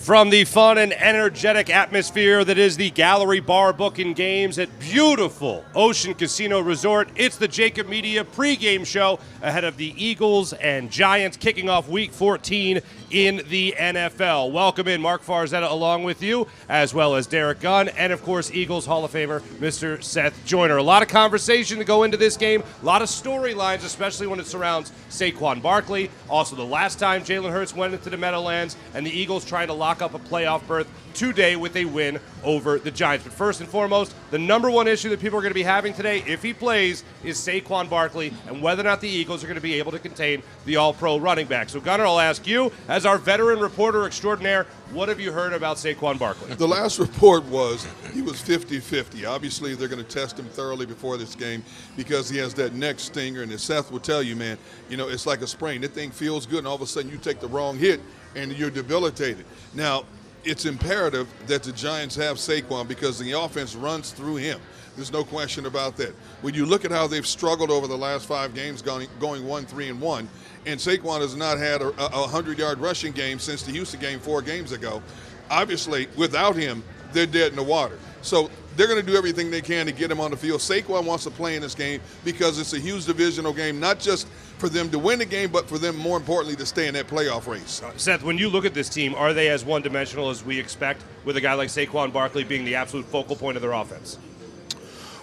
From the fun and energetic atmosphere that is the Gallery Bar Booking Games at beautiful Ocean Casino Resort, it's the JAKIB Media pregame show ahead of the Eagles and Giants kicking off Week 14 in the NFL. Welcome in Mark Farzetta along with you, as well as Derek Gunn, and of course Eagles Hall of Famer Mr. Seth Joyner. A lot of conversation to go into this game, a lot of storylines, especially when it surrounds Saquon Barkley. Also, the last time Jalen Hurts went into the Meadowlands, and the Eagles trying to lock up a playoff berth today with a win over the Giants. But first and foremost, the number one issue that people are going to be having today, if he plays, is Saquon Barkley and whether or not the Eagles are going to be able to contain the all-pro running back. So, Gunnar, I'll ask you, as our veteran reporter extraordinaire, what have you heard about Saquon Barkley? The last report was he was 50-50. Obviously, they're going to test him thoroughly before this game because he has that neck stinger. And as Seth will tell you, man, you know, it's like a sprain. That thing feels good, and all of a sudden you take the wrong hit, and you're debilitated. Now, it's imperative that the Giants have Saquon because the offense runs through him. There's no question about that. When you look at how they've struggled over the last 5 games, going 1-3-1, and Saquon has not had a 100-yard rushing game since the Houston game 4 games ago, obviously, without him, they're dead in the water. So they're going to do everything they can to get him on the field. Saquon wants to play in this game because it's a huge divisional game, not just for them to win the game, but for them, more importantly, to stay in that playoff race. Seth, when you look at this team, are they as one-dimensional as we expect with a guy like Saquon Barkley being the absolute focal point of their offense?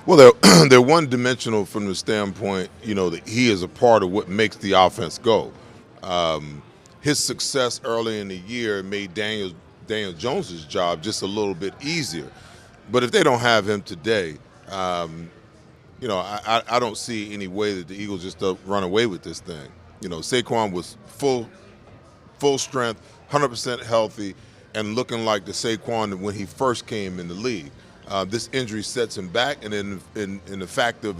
Well, they're one-dimensional from the standpoint, you know, that he is a part of what makes the offense go. His success early in the year made Daniel Jones's job just a little bit easier. But if they don't have him today, you know, I don't see any way that the Eagles just run away with this thing. You know, Saquon was full strength, 100% healthy, and looking like the Saquon when he first came in the league. This injury sets him back, and in the fact of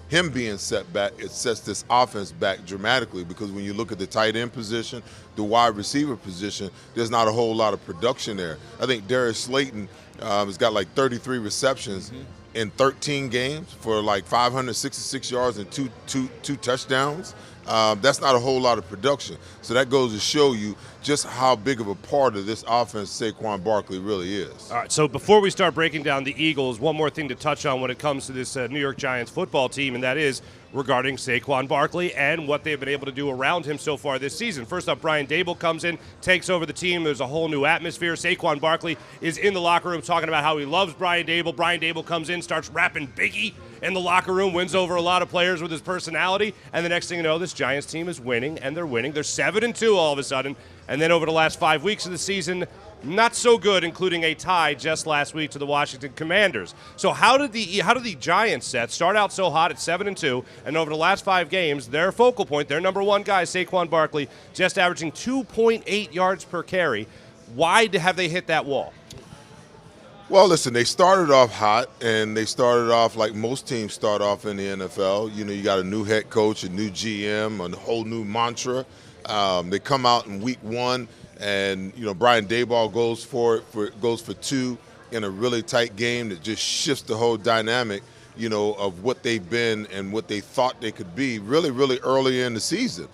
him being set back, it sets this offense back dramatically because when you look at the tight end position, the wide receiver position, there's not a whole lot of production there. I think Darius Slayton has got like 33 receptions in 13 games for like 566 yards and two touchdowns. That's not a whole lot of production. So that goes to show you just how big of a part of this offense Saquon Barkley really is. All right, so before we start breaking down the Eagles, one more thing to touch on when it comes to this New York Giants football team, and that is regarding Saquon Barkley and what they've been able to do around him so far this season. First up, Brian Daboll comes in, takes over the team. There's a whole new atmosphere. Saquon Barkley is in the locker room talking about how he loves Brian Daboll. Brian Daboll comes in, starts rapping Biggie in the locker room, wins over a lot of players with his personality, and the next thing you know, this Giants team is winning, and they're winning. They're 7-2 all of a sudden, and then over the last 5 weeks of the season, not so good, including a tie just last week to the Washington Commanders. So how did the Giants, Seth, start out so hot at 7-2, and over the last 5 games, their focal point, their number one guy, Saquon Barkley, just averaging 2.8 yards per carry. Why have they hit that wall? Well, listen, they started off hot, and they started off like most teams start off in the NFL. You know, you got a new head coach, a new GM, a whole new mantra. They come out in week 1, and, you know, Brian Daboll goes for 2 in a really tight game that just shifts the whole dynamic, you know, of what they've been and what they thought they could be really, really early in the season.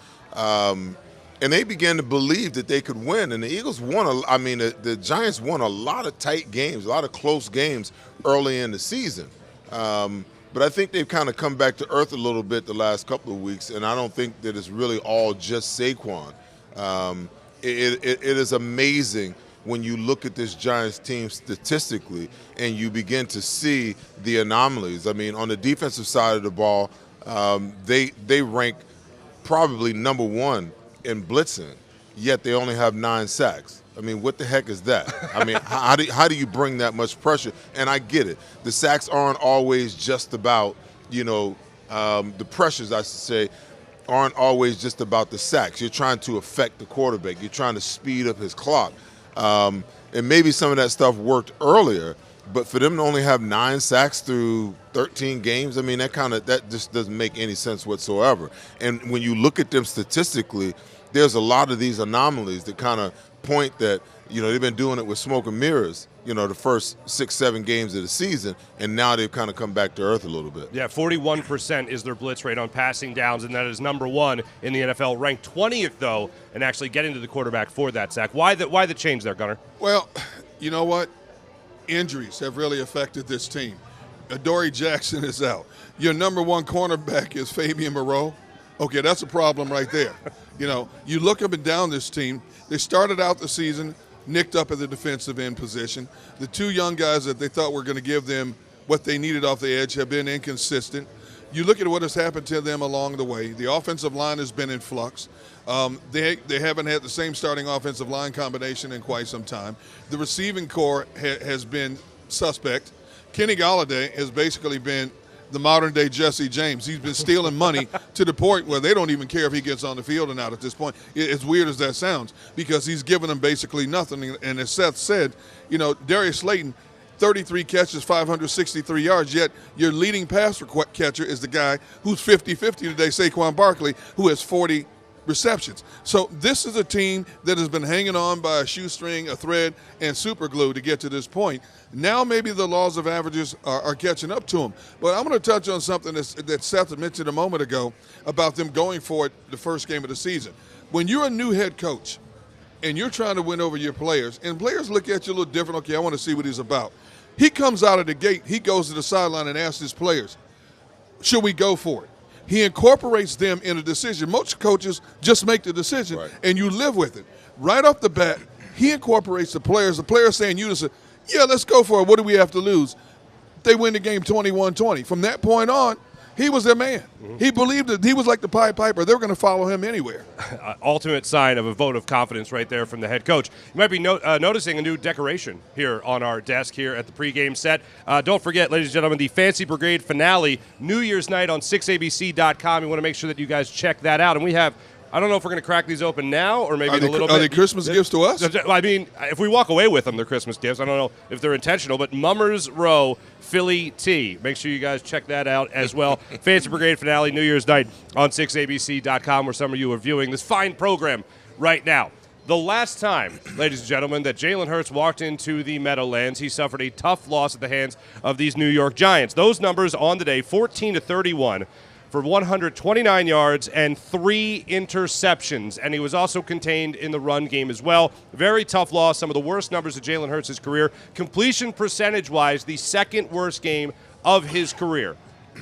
And they began to believe that they could win. And the Eagles won, the Giants won a lot of tight games, a lot of close games early in the season. But I think they've kind of come back to earth a little bit the last couple of weeks, and I don't think that it's really all just Saquon. It is amazing when you look at this Giants team statistically and you begin to see the anomalies. I mean, on the defensive side of the ball, they rank probably number 1 in blitzing, yet they only have 9 sacks. I mean, what the heck is that? I mean, how do you bring that much pressure? And I get it. The sacks aren't always just about, you know, the pressures, I should say, aren't always just about the sacks. You're trying to affect the quarterback. You're trying to speed up his clock. And maybe some of that stuff worked earlier, but for them to only have 9 sacks through 13 games, I mean, that just doesn't make any sense whatsoever. And when you look at them statistically, there's a lot of these anomalies that kind of point that You know, they've been doing it with smoke and mirrors, you know, the first 6-7 games of the season, and now they've kind of come back to earth a little bit. Yeah, 41% is their blitz rate on passing downs, and that is #1 in the NFL, ranked 20th, though, and actually getting to the quarterback for that sack. Why the change there, Gunner? Well, you know what? Injuries have really affected this team. Adoree Jackson is out. Your #1 cornerback is Fabian Moreau. Okay, that's a problem right there. You know, you look up and down this team. They started out the season nicked up at the defensive end position. The two young guys that they thought were going to give them what they needed off the edge have been inconsistent. You look at what has happened to them along the way. The offensive line has been in flux. They haven't had the same starting offensive line combination in quite some time. The receiving core has been suspect. Kenny Golladay has basically been the modern-day Jesse James. He's been stealing money to the point where they don't even care if he gets on the field or not at this point. As weird as that sounds, because he's given them basically nothing. And as Seth said, you know, Darius Slayton, 33 catches, 563 yards, yet your leading pass catcher is the guy who's 50-50 today, Saquon Barkley, who has 40 receptions. So this is a team that has been hanging on by a shoestring, a thread, and super glue to get to this point. Now maybe the laws of averages are catching up to them. But I'm going to touch on something that Seth mentioned a moment ago about them going for it the first game of the season. When you're a new head coach and you're trying to win over your players, and players look at you a little different, okay, I want to see what he's about. He comes out of the gate, he goes to the sideline and asks his players, should we go for it? He incorporates them in a decision. Most coaches just make the decision, right, and you live with it. Right off the bat, he incorporates the players. The players say in unison, yeah, let's go for it. What do we have to lose? They win the game 21-20. From that point on, he was their man. Mm-hmm. He believed that he was like the Pied Piper. They were going to follow him anywhere. Ultimate sign of a vote of confidence right there from the head coach. You might be noticing a new decoration here on our desk here at the pregame set. Don't forget, ladies and gentlemen, the Fancy Brigade finale, New Year's night on 6abc.com. We want to make sure that you guys check that out. And we have, I don't know if we're going to crack these open now or maybe in a little bit. Are they Christmas gifts to us? I mean, if we walk away with them, they're Christmas gifts. I don't know if they're intentional, but Mummers Row Philly Tea. Make sure you guys check that out as well. Fancy Brigade finale, New Year's night on 6abc.com, where some of you are viewing this fine program right now. The last time, ladies and gentlemen, that Jalen Hurts walked into the Meadowlands, he suffered a tough loss at the hands of these New York Giants. Those numbers on the day, 14-31. For 129 yards and 3 interceptions. And he was also contained in the run game as well. Very tough loss. Some of the worst numbers of Jalen Hurts' career. Completion percentage-wise, the second worst game of his career.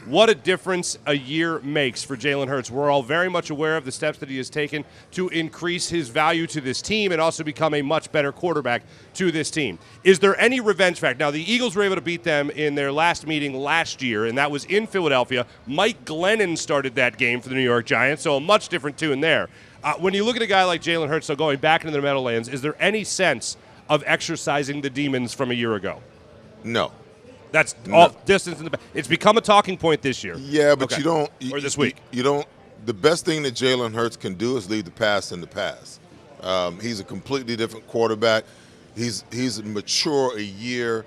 What a difference a year makes for Jalen Hurts. We're all very much aware of the steps that he has taken to increase his value to this team and also become a much better quarterback to this team. Is there any revenge factor? Now, the Eagles were able to beat them in their last meeting last year, and that was in Philadelphia. Mike Glennon started that game for the New York Giants, so a much different tune there. When you look at a guy like Jalen Hurts, so going back into the Meadowlands, is there any sense of exercising the demons from a year ago? No. That's all distance in the back. It's become a talking point this year. Yeah, but okay. you don't. Or this week. You don't. The best thing that Jalen Hurts can do is leave the past in the past. He's a completely different quarterback. He's mature a year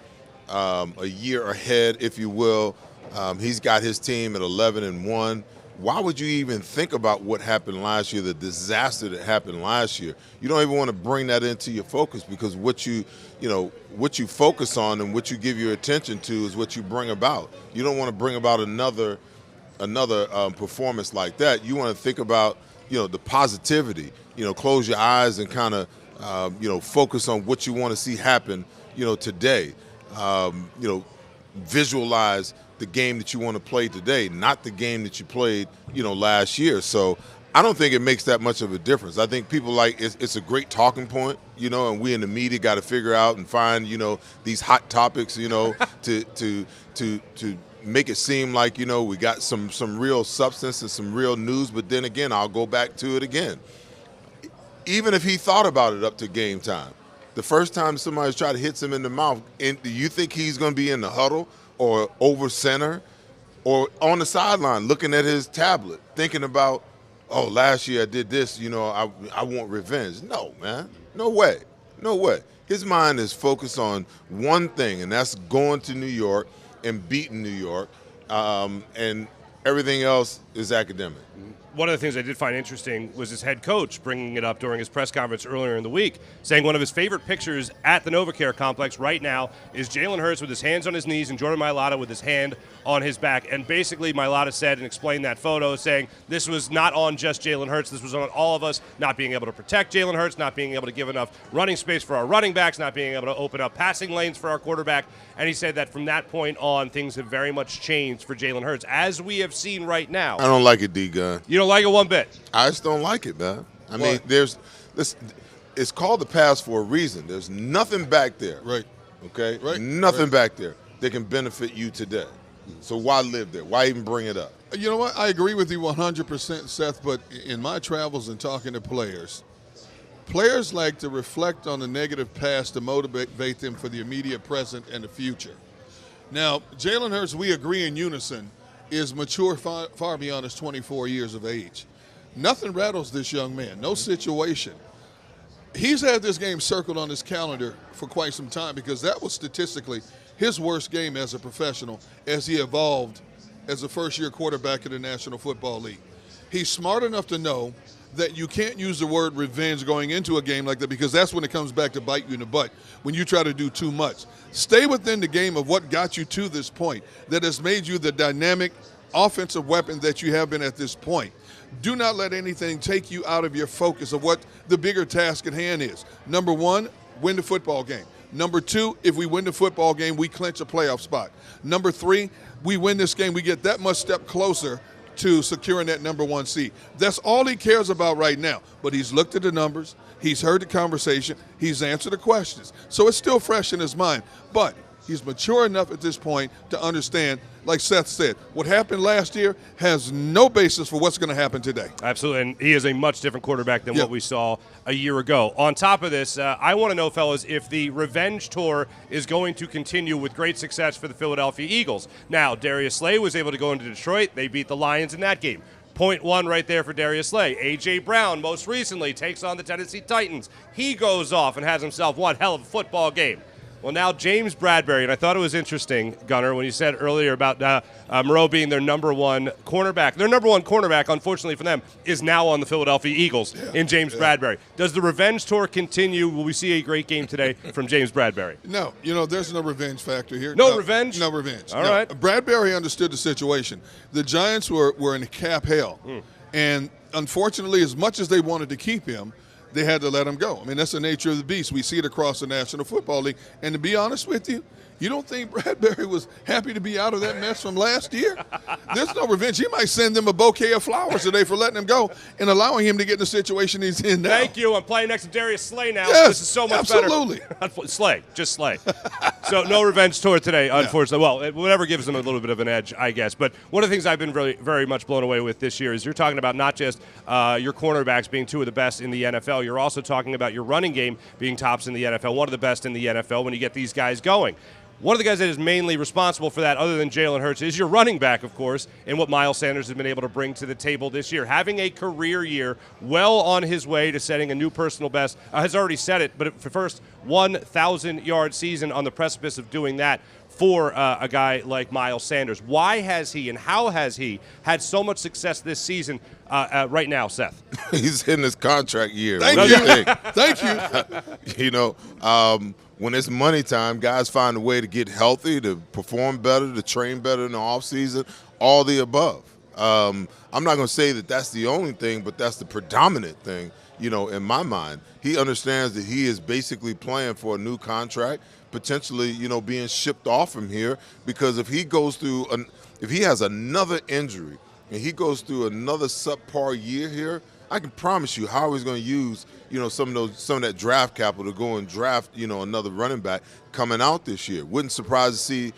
ahead, if you will. He's got his team at 11-1. Why would you even think about what happened last year, the disaster that happened last year? You don't even want to bring that into your focus, because what you focus on and what you give your attention to is what you bring about. You don't want to bring about another performance like that. You want to think about, the positivity. Close your eyes and kind of, focus on what you want to see happen, today. Visualize the game that you want to play today, not the game that you played, last year. So I don't think it makes that much of a difference. I think people it's a great talking point, and we in the media got to figure out and find, these hot topics, to make it seem like, we got some real substance and some real news. But then again, I'll go back to it again. Even if he thought about it up to game time, the first time somebody's tried to hit him in the mouth, and do you think he's going to be in the huddle or over center or on the sideline looking at his tablet thinking about, oh, last year I did this, I want revenge? No, man. No way. No way. His mind is focused on one thing, and that's going to New York and beating New York, and everything else is academic. one of the things I did find interesting was his head coach bringing it up during his press conference earlier in the week, saying one of his favorite pictures at the NovaCare complex right now is Jalen Hurts with his hands on his knees and Jordan Mailata with his hand on his back. And basically Mailata said and explained that photo, saying this was not on just Jalen Hurts, this was on all of us not being able to protect Jalen Hurts, not being able to give enough running space for our running backs, not being able to open up passing lanes for our quarterback. And he said that from that point on, things have very much changed for Jalen Hurts, as we have seen right now. I don't like it, D-Gun. You don't like it one bit? I just don't like it, man. I mean, it's called the pass for a reason. There's nothing back there. Right. Okay? Right. Nothing back there that can benefit you today. So why live there? Why even bring it up? You know what? I agree with you 100%, Seth, but in my travels and talking to players like to reflect on the negative past to motivate them for the immediate present and the future. Now, Jalen Hurts, we agree in unison, is mature far beyond his 24 years of age. Nothing rattles this young man, no situation. He's had this game circled on his calendar for quite some time because that was statistically his worst game as a professional as he evolved as a first-year quarterback in the National Football League. He's smart enough to know that you can't use the word revenge going into a game like that because that's when it comes back to bite you in the butt, when you try to do too much. Stay within the game of what got you to this point that has made you the dynamic offensive weapon that you have been at this point. Do not let anything take you out of your focus of what the bigger task at hand is. Number one, win the football game. Number two, if we win the football game, we clinch a playoff spot. Number three, we win this game, we get that much step closer to securing that number one seed. That's all he cares about right now. But he's looked at the numbers, he's heard the conversation, he's answered the questions. So it's still fresh in his mind. But he's mature enough at this point to understand, like Seth said, what happened last year has no basis for what's going to happen today. Absolutely, and he is a much different quarterback than what we saw a year ago. On top of this, I want to know, fellas, if the revenge tour is going to continue with great success for the Philadelphia Eagles. Now, Darius Slay was able to go into Detroit. They beat the Lions in that game. Point one right there for Darius Slay. A.J. Brown, most recently, takes on the Tennessee Titans. He goes off and has himself one hell of a football game. Well, now James Bradberry, and I thought it was interesting, Gunnar, when you said earlier about Moreau being their number one cornerback. Their number one cornerback, unfortunately for them, is now on the Philadelphia Eagles in James Bradberry. Does the revenge tour continue? Will we see a great game today from James Bradberry? No. There's no revenge factor here. No revenge? No revenge. All right. Bradberry understood the situation. The Giants were in cap hell. And unfortunately, as much as they wanted to keep him, they had to let him go. I mean, that's the nature of the beast. We see it across the National Football League. And to be honest with you, you don't think Bradberry was happy to be out of that mess from last year? There's no revenge. He might send them a bouquet of flowers today for letting him go and allowing him to get in the situation he's in now. Thank you. I'm playing next to Darius Slay now. Yes, this is so much absolutely. better. Slay. Just Slay. So no revenge tour today, unfortunately. Well, whatever gives them a little bit of an edge, I guess. But one of the things I've been really, very much blown away with this year is you're talking about not just your cornerbacks being two of the best in the NFL. You're also talking about your running game being tops in the NFL, one of the best in the NFL when you get these guys going. One of the guys that is mainly responsible for that, other than Jalen Hurts, is your running back, of course, and what Miles Sanders has been able to bring to the table this year. Having a career year, well on his way to setting a new personal best, has already set it, but for first 1,000-yard season on the precipice of doing that for a guy like Miles Sanders. Why has he and how has he had so much success this season right now, Seth? He's in his contract year. Thank you. Thank you. When it's money time, guys find a way to get healthy, to perform better, to train better in the offseason, all the above. I'm not going to say that that's the only thing, but that's the predominant thing, in my mind. He understands that he is basically playing for a new contract, potentially, being shipped off from here, because if he goes through, if he has another injury and he goes through another subpar year here, I can promise you Howard's going to use, some of that draft capital to go and draft, another running back coming out this year. Wouldn't surprise me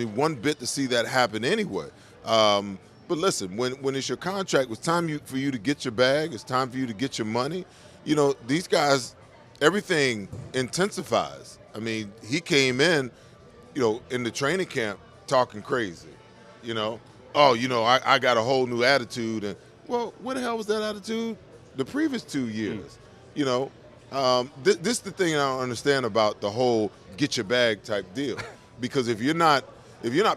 one bit to see that happen anyway. But listen, when it's your contract, it's time for you to get your bag. It's time for you to get your money. These guys, everything intensifies. I mean, he came in, in the training camp talking crazy. I got a whole new attitude. And well, what the hell was that attitude the previous 2 years? This is the thing I don't understand about the whole get your bag type deal. Because if you're not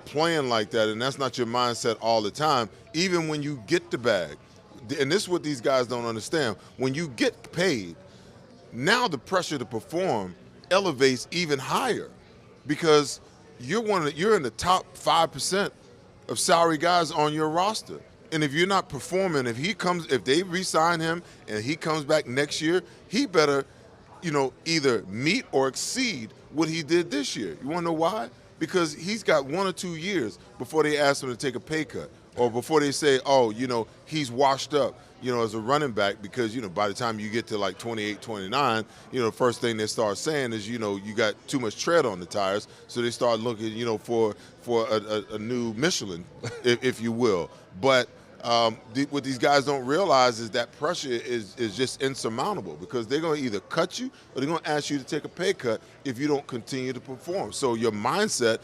playing like that and that's not your mindset all the time, even when you get the bag, and this is what these guys don't understand. When you get paid, now the pressure to perform elevates even higher because you're in the top 5% of salary guys on your roster. And if you're not performing, if they re-sign him and he comes back next year, he better, either meet or exceed what he did this year. You want to know why? Because he's got 1 or 2 years before they ask him to take a pay cut or before they say, he's washed up, as a running back because, by the time you get to like 28, 29, the first thing they start saying is, you got too much tread on the tires. So they start looking, for a new Michelin, if you will. But what these guys don't realize is that pressure is just insurmountable because they're going to either cut you or they're going to ask you to take a pay cut if you don't continue to perform. So your mindset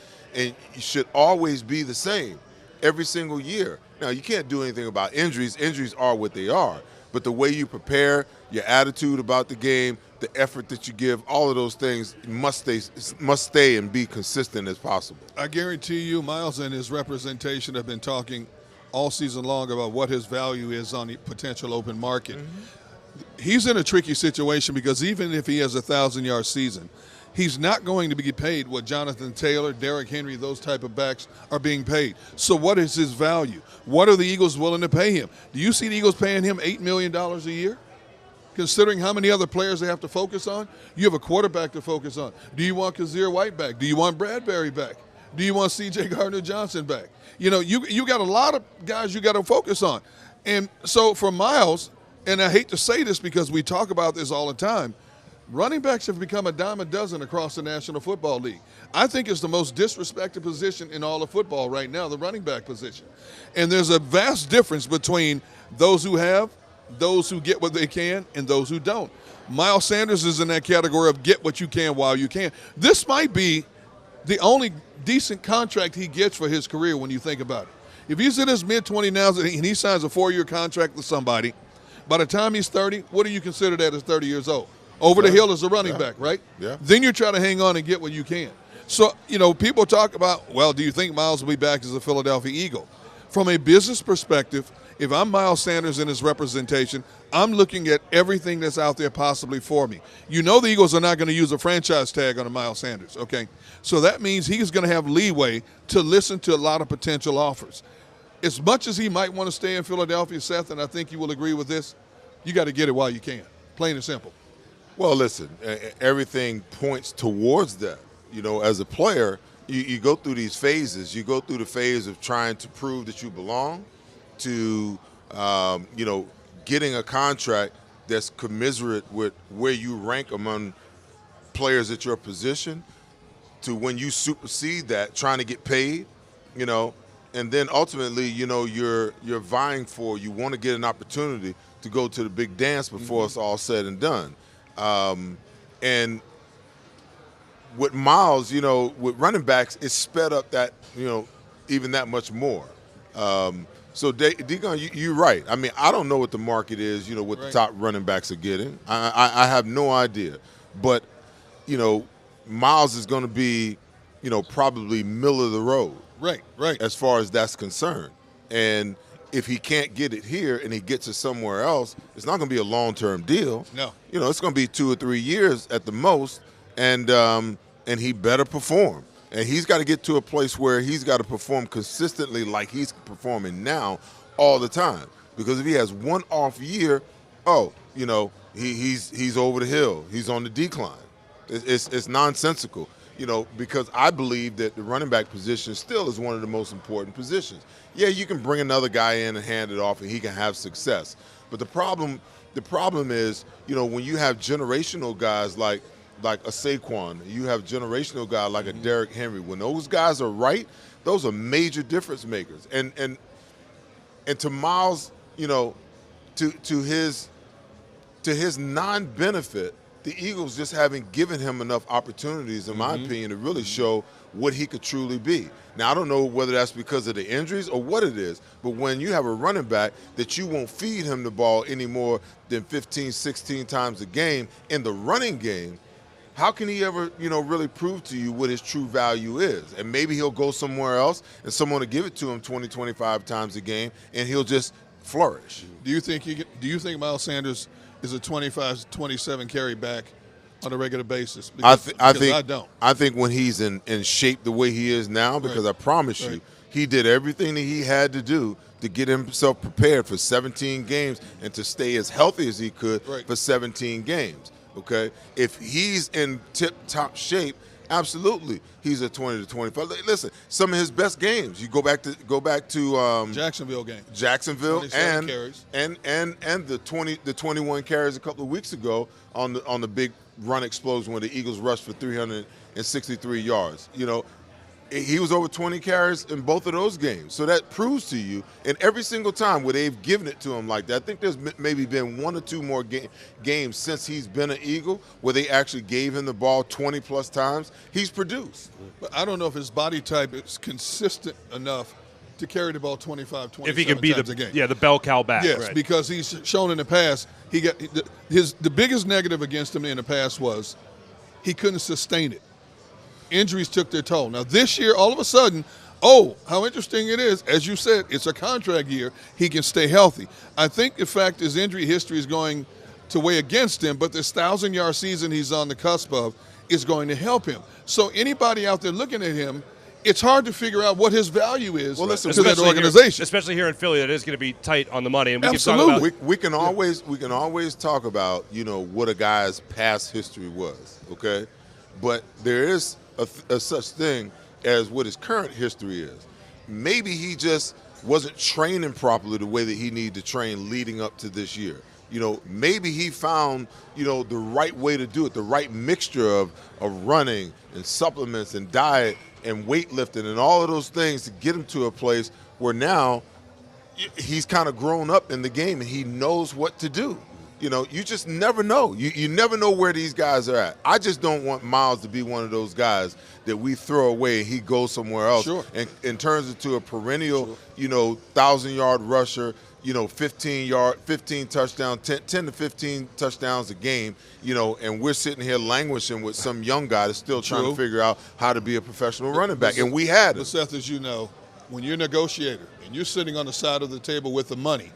should always be the same every single year. Now, you can't do anything about injuries. Injuries are what they are. But the way you prepare, your attitude about the game, the effort that you give, all of those things must stay and be consistent as possible. I guarantee you, Miles and his representation have been talking all season long about what his value is on the potential open market. Mm-hmm. He's in a tricky situation because even if he has a 1,000-yard season, he's not going to be paid what Jonathan Taylor, Derrick Henry, those type of backs are being paid. So what is his value? What are the Eagles willing to pay him? Do you see the Eagles paying him $8 million a year? Considering how many other players they have to focus on, you have a quarterback to focus on. Do you want Kazir White back? Do you want Bradbury back? Do you want C.J. Gardner-Johnson back? You got a lot of guys you got to focus on. And so for Miles, and I hate to say this because we talk about this all the time, running backs have become a dime a dozen across the National Football League. I think it's the most disrespected position in all of football right now, the running back position. And there's a vast difference between those who have, those who get what they can, and those who don't. Miles Sanders is in that category of get what you can while you can. This might be the only decent contract he gets for his career when you think about it. If he's in his mid-20s now and he signs a 4-year contract with somebody, by the time he's 30, what do you consider that as 30 years old? Over the hill as a running back, right? Yeah. Then you're trying to hang on and get what you can. So, people talk about, well, do you think Miles will be back as a Philadelphia Eagle? From a business perspective, if I'm Miles Sanders in his representation, I'm looking at everything that's out there possibly for me. The Eagles are not going to use a franchise tag on a Miles Sanders, okay? So that means he's going to have leeway to listen to a lot of potential offers. As much as he might want to stay in Philadelphia, Seth, and I think you will agree with this, you got to get it while you can, plain and simple. Well, listen, everything points towards that. As a player, you go through these phases. You go through the phase of trying to prove that you belong to, getting a contract that's commensurate with where you rank among players at your position, to when you supersede that, trying to get paid, and then ultimately, you're vying for, you want to get an opportunity to go to the big dance before it's all said and done. And with Miles, with running backs, it's sped up that, even that much more. So, Deacon, you're right. I mean, I don't know what the market is, what the top running backs are getting. I have no idea. But, Miles is going to be, probably middle of the road. Right. As far as that's concerned. And if he can't get it here and he gets it somewhere else, it's not going to be a long-term deal. No. It's going to be 2 or 3 years at the most, and he better perform. And he's got to get to a place where he's got to perform consistently like he's performing now all the time. Because if he has one off year, he's over the hill. He's on the decline. It's nonsensical. Because I believe that the running back position still is one of the most important positions. Yeah, you can bring another guy in and hand it off and he can have success. But the problem is, when you have generational guys like a Saquon, you have generational guys like a Derrick Henry, when those guys are right, those are major difference makers. And to Miles, to his non-benefit, the Eagles just haven't given him enough opportunities, in my opinion, to really show what he could truly be. Now, I don't know whether that's because of the injuries or what it is, but when you have a running back that you won't feed him the ball any more than 15, 16 times a game in the running game, how can he ever, really prove to you what his true value is? And maybe he'll go somewhere else and someone will give it to him 20, 25 times a game, and he'll just flourish. Do you think Miles Sanders is a 25-27 carry back on a regular basis? Because I don't. I think when he's in shape the way he is now, because I promise you, he did everything that he had to do to get himself prepared for 17 games and to stay as healthy as he could for 17 games. Okay, if he's in tip-top shape, absolutely, he's a 20 to 25. Listen, some of his best games. You go back to Jacksonville game. Jacksonville and carries. and the 21 carries a couple of weeks ago on the big run explosion when the Eagles rushed for 363 yards. You know, he was over 20 carries in both of those games. So that proves to you, and every single time where they've given it to him like that, I think there's maybe been one or two more games since he's been an Eagle where they actually gave him the ball 20-plus times. He's produced. But I don't know if his body type is consistent enough to carry the ball 25, 27 if he can be times a game. the bell cow back. Yes, because he's shown in the past, the biggest negative against him in the past was he couldn't sustain it. Injuries took their toll. Now this year, all of a sudden, how interesting it is. As you said, it's a contract year. He can stay healthy. I think the fact his injury history is going to weigh against him, but this 1,000-yard season he's on the cusp of is going to help him. So anybody out there looking at him, it's hard to figure out what his value is to that organization. Especially here in Philly, that is going to be tight on the money. And Absolutely. We can always talk about, you know, what a guy's past history was, okay? But there is a such thing as what his current history is. Maybe he just wasn't training properly the way that he needed to train leading up to this year. You know, maybe he found, you know, the right way to do it, the right mixture of running and supplements and diet and weightlifting and all of those things to get him to a place where now he's kind of grown up in the game and he knows what to do. You know, you just never know. You never know where these guys are at. I just don't want Miles to be one of those guys that we throw away and he goes somewhere else and turns into a perennial, you know, 1,000-yard rusher, you know, 15 touchdowns, 10 to 15 touchdowns a game, you know, and we're sitting here languishing with some young guy that's still trying to figure out how to be a professional running back. And we had it. But Seth, as you know, when you're a negotiator and you're sitting on the side of the table with the money,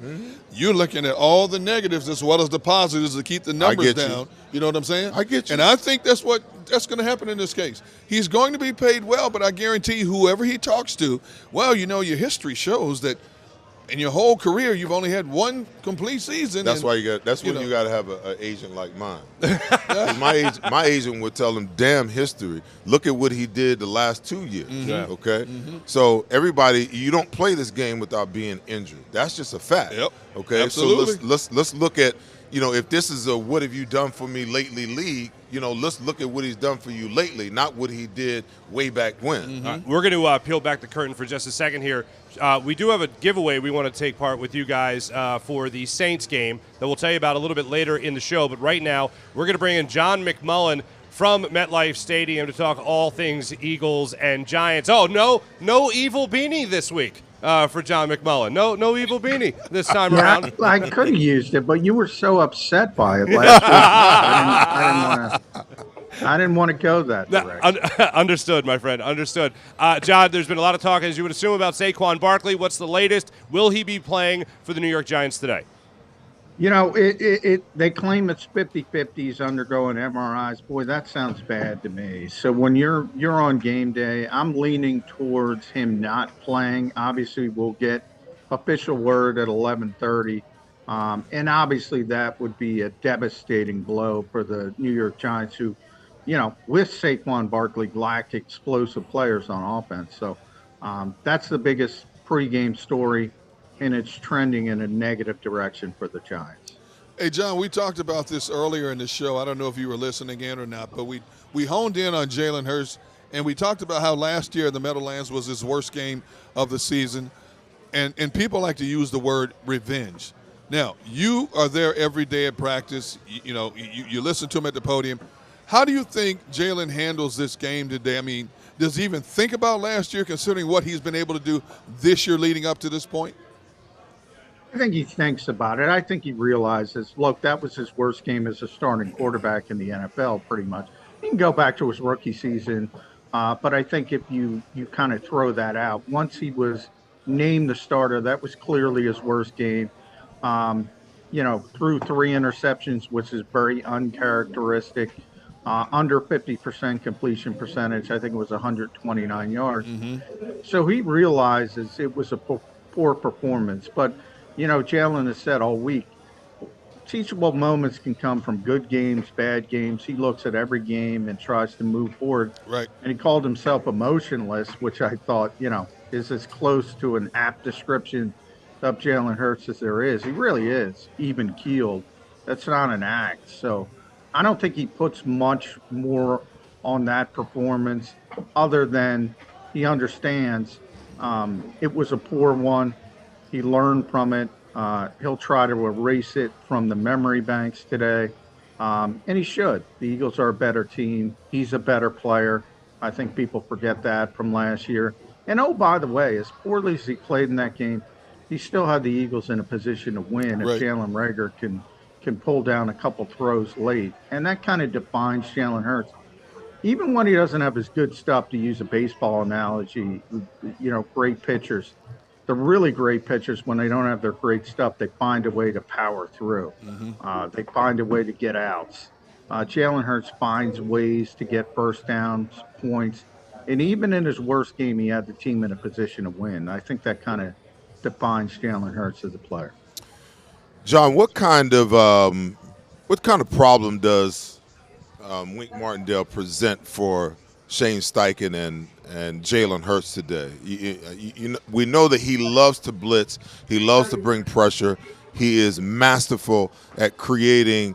you're looking at all the negatives as well as the positives to keep the numbers down. You know what I'm saying? I get you. And I think that's going to happen in this case. He's going to be paid well, but I guarantee you, whoever he talks to, well, you know, your history shows that in your whole career, you've only had one complete season. That's why you got to have an agent like mine. my agent would tell him, damn history. Look at what he did the last 2 years. Okay, so everybody, you don't play this game without being injured. That's just a fact. Okay, absolutely. So let's look at, you know, if this is a what have you done for me lately league, you know, let's look at what he's done for you lately, not what he did way back when. We're going to peel back the curtain for just a second here. We do have a giveaway we want to take part with you guys for the Saints game that we'll tell you about a little bit later in the show. But right now, we're going to bring in John McMullen from MetLife Stadium to talk all things Eagles and Giants. Oh, no evil beanie this week for John McMullen. No evil beanie this time around. I could have used it, but you were so upset by it last week. I didn't want to go that direction. Understood, my friend. Understood. John, there's been a lot of talk, as you would assume, about Saquon Barkley. What's the latest? Will he be playing for the New York Giants today? You know, they claim it's 50-50. He's undergoing MRIs. Boy, that sounds bad to me. So when you're on game day, I'm leaning towards him not playing. Obviously, we'll get official word at 11:30. And obviously, that would be a devastating blow for the New York Giants, who, you know, with Saquon Barkley, lacked explosive players on offense. So that's the biggest pregame story, and it's trending in a negative direction for the Giants. Hey, John, we talked about this earlier in the show. I don't know if you were listening in or not, but we honed in on Jalen Hurts, and we talked about how last year the Meadowlands was his worst game of the season, and people like to use the word revenge. Now, you are there every day at practice. You know, you listen to him at the podium. How do you think Jalen handles this game today? I mean, does he even think about last year, considering what he's been able to do this year leading up to this point? I think he thinks about it. I think he realizes, look, that was his worst game as a starting quarterback in the NFL, pretty much. You can go back to his rookie season, but I think if you kind of throw that out, once he was named the starter, that was clearly his worst game. Threw 3 interceptions, which is very uncharacteristic. Under 50% completion percentage. I think it was 129 yards. So he realizes it was a poor performance. But, Jalen has said all week, teachable moments can come from good games, bad games. He looks at every game and tries to move forward. Right. And he called himself emotionless, which I thought, is as close to an apt description of Jalen Hurts as there is. He really is even keeled. That's not an act. So I don't think he puts much more on that performance other than he understands it was a poor one. He learned from it. He'll try to erase it from the memory banks today. And he should. The Eagles are a better team. He's a better player. I think people forget that from last year. And oh, by the way, as poorly as he played in that game, he still had the Eagles in a position to win if Jalen Reagor can pull down a couple throws late. And that kind of defines Jalen Hurts. Even when he doesn't have his good stuff, to use a baseball analogy, great pitchers. The really great pitchers, when they don't have their great stuff, they find a way to power through. They find a way to get outs. Jalen Hurts finds ways to get first downs, points. And even in his worst game, he had the team in a position to win. I think that kind of defines Jalen Hurts as a player. John, what kind of problem does Wink Martindale present for Shane Steichen and Jalen Hurts today? We know that he loves to blitz. He loves to bring pressure. He is masterful at creating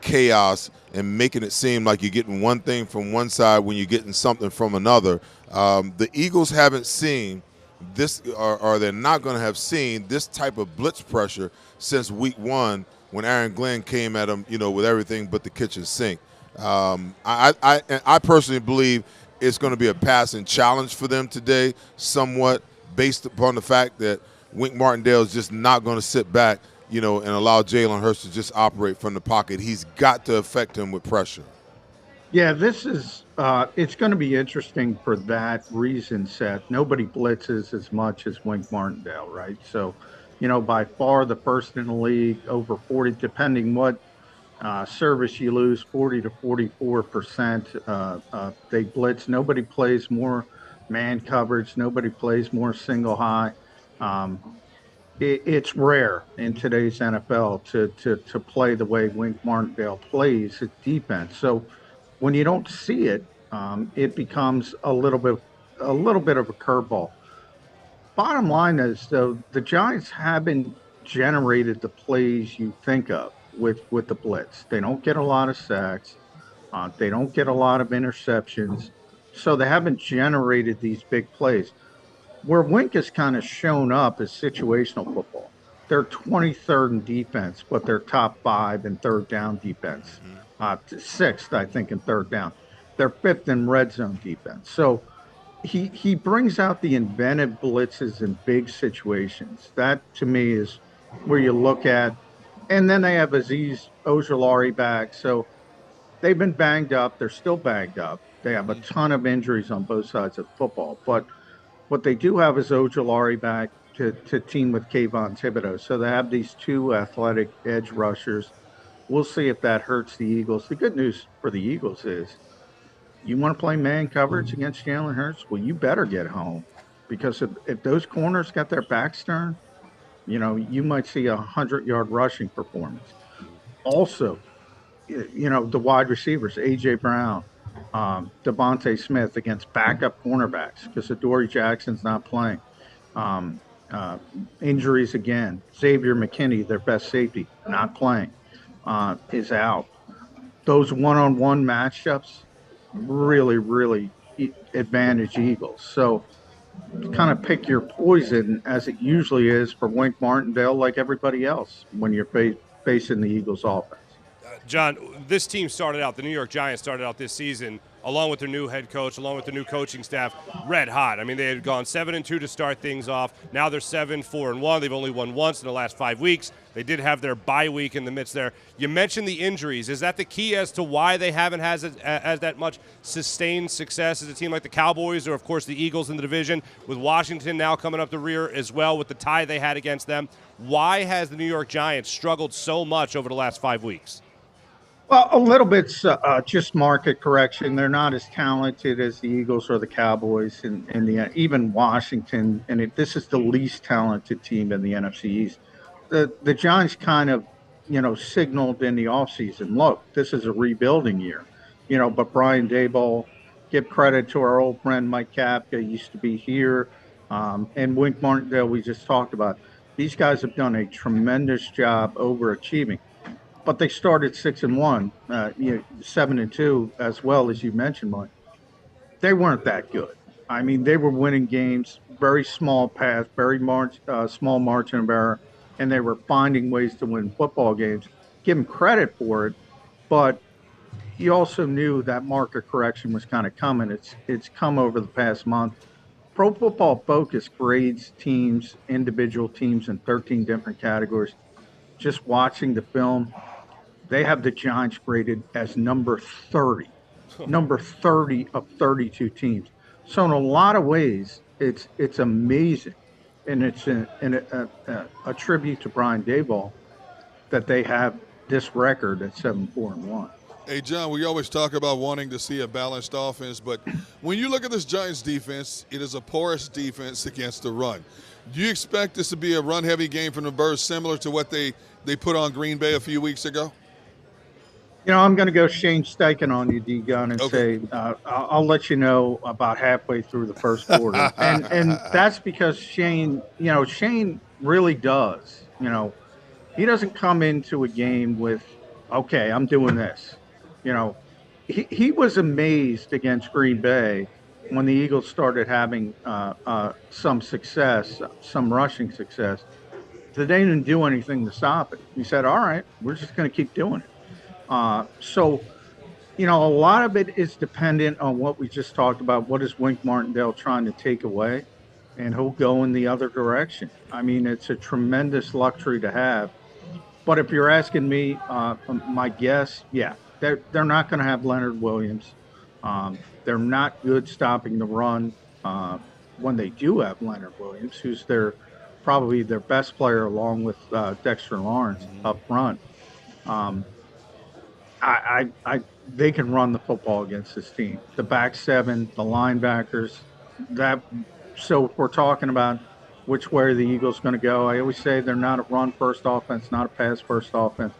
chaos and making it seem like you're getting one thing from one side when you're getting something from another. The Eagles haven't seen this, or they're not going to have seen this type of blitz pressure since week 1 when Aaron Glenn came at him, with everything but the kitchen sink. I personally believe it's going to be a passing challenge for them today, somewhat based upon the fact that Wink Martindale is just not going to sit back, and allow Jalen Hurts to just operate from the pocket. He's got to affect him with pressure. Yeah, this is it's going to be interesting for that reason, Seth. Nobody blitzes as much as Wink Martindale, right? So, by far the first in the league, over 40, depending what service you lose, 40 to 44%. They blitz. Nobody plays more man coverage. Nobody plays more single high. It's rare in today's NFL to play the way Wink Martindale plays at defense. So when you don't see it, it becomes a little bit of a curveball. Bottom line is, though, the Giants haven't generated the plays you think of with the blitz. They don't get a lot of sacks. They don't get a lot of interceptions. So they haven't generated these big plays. Where Wink has kind of shown up is situational football. They're 23rd in defense, but they're top 5 in third down defense. 6th, I think, in third down. They're 5th in red zone defense. So he brings out the inventive blitzes in big situations. That, to me, is where you look at. And then they have Azeez Ojulari back. So they've been banged up. They're still banged up. They have a ton of injuries on both sides of football. But what they do have is Ojulari back to team with Kayvon Thibodeau. So they have these 2 athletic edge rushers. We'll see if that hurts the Eagles. The good news for the Eagles is, you want to play man coverage against Jalen Hurts? Well, you better get home. Because if those corners got their backs turned, you might see a 100-yard rushing performance. Also, the wide receivers, A.J. Brown, Devontae Smith against backup cornerbacks because Adoree Jackson's not playing. Injuries again. Xavier McKinney, their best safety, not playing, is out. Those one-on-one matchups really, really advantage Eagles. So kind of pick your poison, as it usually is for Wink Martindale, like everybody else, when you're facing the Eagles offense. John, this team started out, the New York Giants started out this season along with their new head coach, along with the new coaching staff, red hot. I mean, they had gone 7-2 to start things off. Now they're 7-4-1. They've only won once in the last 5 weeks. They did have their bye week in the midst there. You mentioned the injuries. Is that the key as to why they haven't had as that much sustained success as a team like the Cowboys or, of course, the Eagles in the division, with Washington now coming up the rear as well with the tie they had against them? Why has the New York Giants struggled so much over the last 5 weeks? Well, a little bit's just market correction. They're not as talented as the Eagles or the Cowboys, and even Washington. And this is the least talented team in the NFC East. The Giants kind of, signaled in the offseason, look, this is a rebuilding year, But Brian Daboll, give credit to our old friend Mike Kapka, used to be here, and Wink Martindale. We just talked about. These guys have done a tremendous job overachieving. But they started 6-1, 7-2, as well as you mentioned, Mike. They weren't that good. I mean, they were winning games, very small path, very small margin of error, and they were finding ways to win football games. Give them credit for it, but you also knew that market correction was kind of coming. It's come over the past month. Pro Football Focus grades teams, individual teams, in 13 different categories. Just watching the film, they have the Giants graded as number 30 of 32 teams. So in a lot of ways, it's amazing, and it's a tribute to Brian Daboll that they have this record at 7-4-1. Hey, John, we always talk about wanting to see a balanced offense, but when you look at this Giants defense, it is a porous defense against the run. Do you expect this to be a run-heavy game from the Birds, similar to what they put on Green Bay a few weeks ago? I'm going to go Shane Steichen on you, D-Gun, and say I'll let you know about halfway through the first quarter. and that's because Shane really does. He doesn't come into a game with, okay, I'm doing this. He was amazed against Green Bay when the Eagles started having some success, some rushing success, that they didn't do anything to stop it. He said, all right, we're just going to keep doing it. So, a lot of it is dependent on what we just talked about. What is Wink Martindale trying to take away? And he'll go in the other direction. I mean, it's a tremendous luxury to have. But if you're asking me, my guess, yeah, they're not going to have Leonard Williams. They're not good stopping the run when they do have Leonard Williams, who's probably their best player along with Dexter Lawrence up front. They can run the football against this team. The back seven, the linebackers. So if we're talking about which way the Eagles going to go, I always say they're not a run-first offense, not a pass-first offense.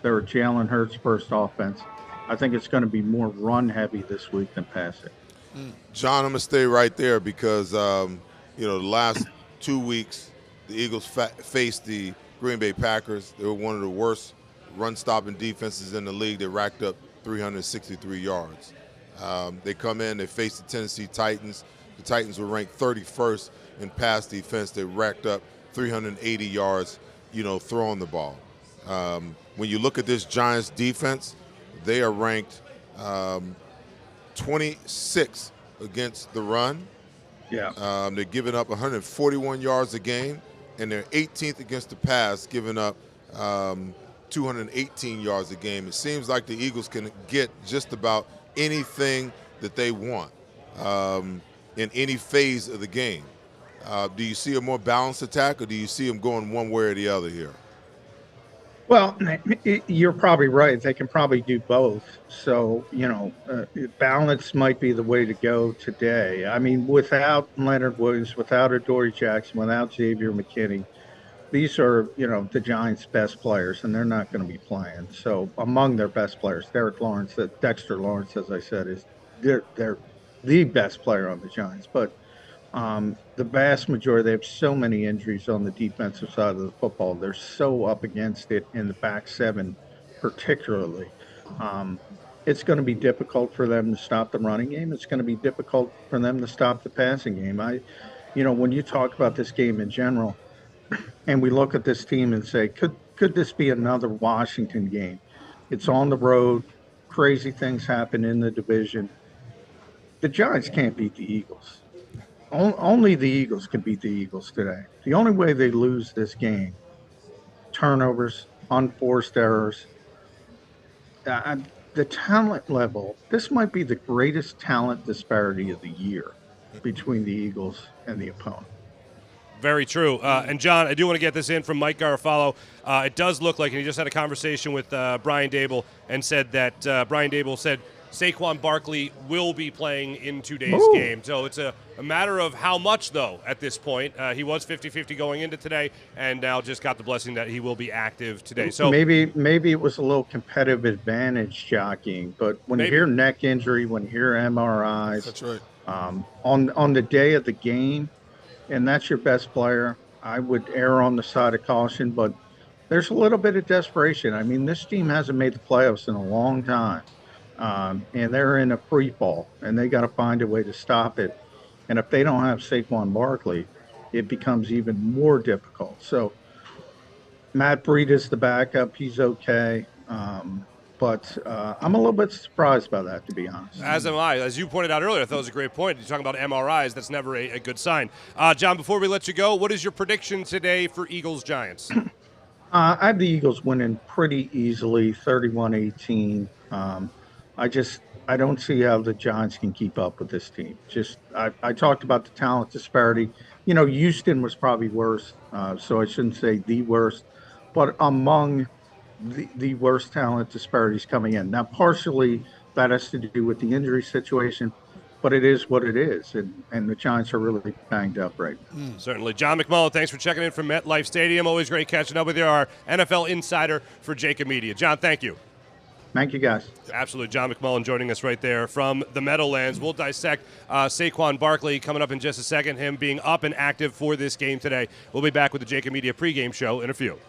They're a Jalen Hurts first offense. I think it's going to be more run-heavy this week than pass-it. John, I'm going to stay right there because, the last 2 weeks, the Eagles faced the Green Bay Packers. They were one of the worst run-stopping defenses in the league. They racked up 363 yards. They come in, they face the Tennessee Titans. The Titans were ranked 31st in pass defense. They racked up 380 yards, throwing the ball. When you look at this Giants defense, they are ranked 26th against the run. Yeah. They're giving up 141 yards a game, and they're 18th against the pass, giving up 218 yards a game. It seems like the Eagles can get just about anything that they want in any phase of the game. Do you see a more balanced attack, or do you see them going one way or the other here? Well, you're probably right. They can probably do both. So, balance might be the way to go today. I mean, without Leonard Williams, without Adoree Jackson, without Xavier McKinney, these are, the Giants' best players, and they're not going to be playing. So, among their best players, Dexter Lawrence, as I said, is they're the best player on the Giants. But the vast majority, they have so many injuries on the defensive side of the football. They're so up against it in the back seven, particularly. It's going to be difficult for them to stop the running game. It's going to be difficult for them to stop the passing game. When you talk about this game in general, and we look at this team and say, could this be another Washington game? It's on the road. Crazy things happen in the division. The Giants can't beat the Eagles. Only the Eagles can beat the Eagles today. The only way they lose this game, turnovers, unforced errors, the talent level, this might be the greatest talent disparity of the year between the Eagles and the opponent. Very true. And, John, I do want to get this in from Mike Garofalo. It does look like, and he just had a conversation with Brian Dable and said that Brian Dable said Saquon Barkley will be playing in today's game. So it's a matter of how much, though, at this point. He was 50-50 going into today, and now just got the blessing that he will be active today. So maybe it was a little competitive advantage jockeying, but when you hear neck injury, when you hear MRIs, that's right. On the day of the game, and that's your best player, I would err on the side of caution, but there's a little bit of desperation. I mean, this team hasn't made the playoffs in a long time. And they're in a free fall, and they got to find a way to stop it. And if they don't have Saquon Barkley, it becomes even more difficult. So Matt Breida's the backup. He's okay. But I'm a little bit surprised by that, to be honest. As am I. As you pointed out earlier, I thought it was a great point. You're talking about MRIs. That's never a good sign. John, before we let you go, what is your prediction today for Eagles-Giants? I have the Eagles winning pretty easily, 31-18. I don't see how the Giants can keep up with this team. I talked about the talent disparity. You know, Houston was probably worse, so I shouldn't say the worst, but among the worst talent disparities coming in. Now, partially that has to do with the injury situation, but it is what it is, and the Giants are really banged up right now. Certainly. John McMullen, thanks for checking in from MetLife Stadium. Always great catching up with you, our NFL insider for JAKIB Media. John, thank you. Thank you, guys. Absolutely. John McMullen joining us right there from the Meadowlands. We'll dissect Saquon Barkley coming up in just a second, him being up and active for this game today. We'll be back with the JAKIB Media pregame show in a few.